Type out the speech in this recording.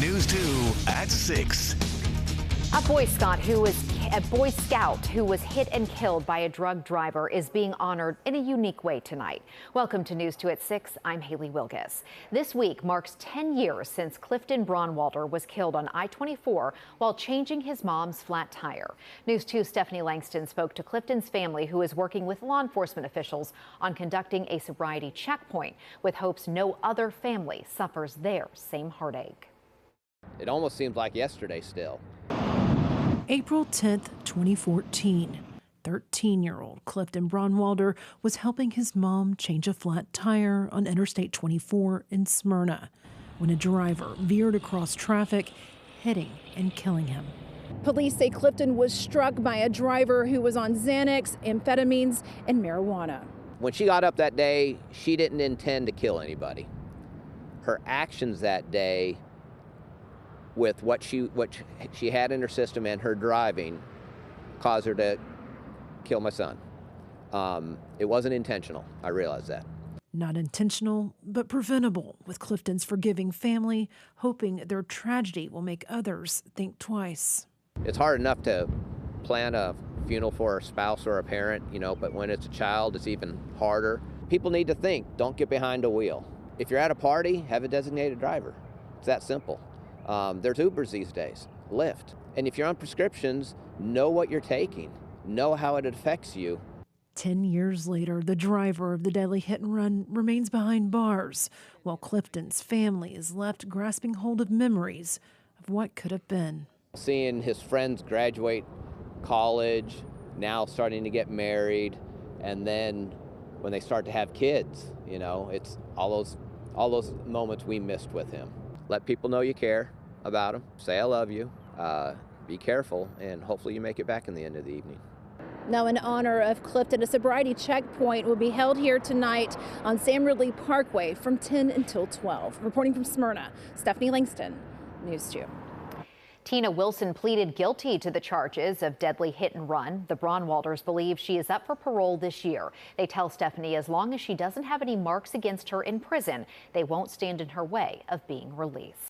News 2 at 6. A Boy Scout who was hit and killed by a drug driver is being honored in a unique way tonight. Welcome to News 2 at 6. I'm Haley Wilgus. This week marks 10 years since Clifton Braunwalder was killed on I-24 while changing his mom's flat tire. News 2's Stephanie Langston spoke to Clifton's family, who is working with law enforcement officials on conducting a sobriety checkpoint with hopes no other family suffers their same heartache. It almost seems like yesterday still. April 10th, 2014. 13-year-old Clifton Braunwalder was helping his mom change a flat tire on Interstate 24 in Smyrna when a driver veered across traffic, hitting and killing him. Police say Clifton was struck by a driver who was on Xanax, amphetamines, and marijuana. When she got up that day, she didn't intend to kill anybody. Her actions that day, with what she had in her system and her driving, caused her to kill my son. It wasn't intentional. I realize that. Not intentional, but preventable, with Clifton's forgiving family hoping their tragedy will make others think twice. It's hard enough to plan a funeral for a spouse or a parent, but when it's a child, it's even harder. People need to think, don't get behind a wheel. If you're at a party, have a designated driver. It's that simple. There's Ubers these days, Lyft. And if you're on prescriptions, know what you're taking. Know how it affects you. 10 years later, the driver of the deadly hit and run remains behind bars, while Clifton's family is left grasping hold of memories of what could have been. Seeing his friends graduate college, now starting to get married, and then when they start to have kids, it's all those moments we missed with him. Let people know you care about them. Say I love you. Be careful, and hopefully you make it back in the end of the evening. Now, in honor of Clifton, a sobriety checkpoint will be held here tonight on Sam Ridley Parkway from 10 until 12. Reporting from Smyrna, Stephanie Langston, News 2. Tina Wilson pleaded guilty to the charges of deadly hit and run. The Braunwalders believe she is up for parole this year. They tell Stephanie as long as she doesn't have any marks against her in prison, they won't stand in her way of being released.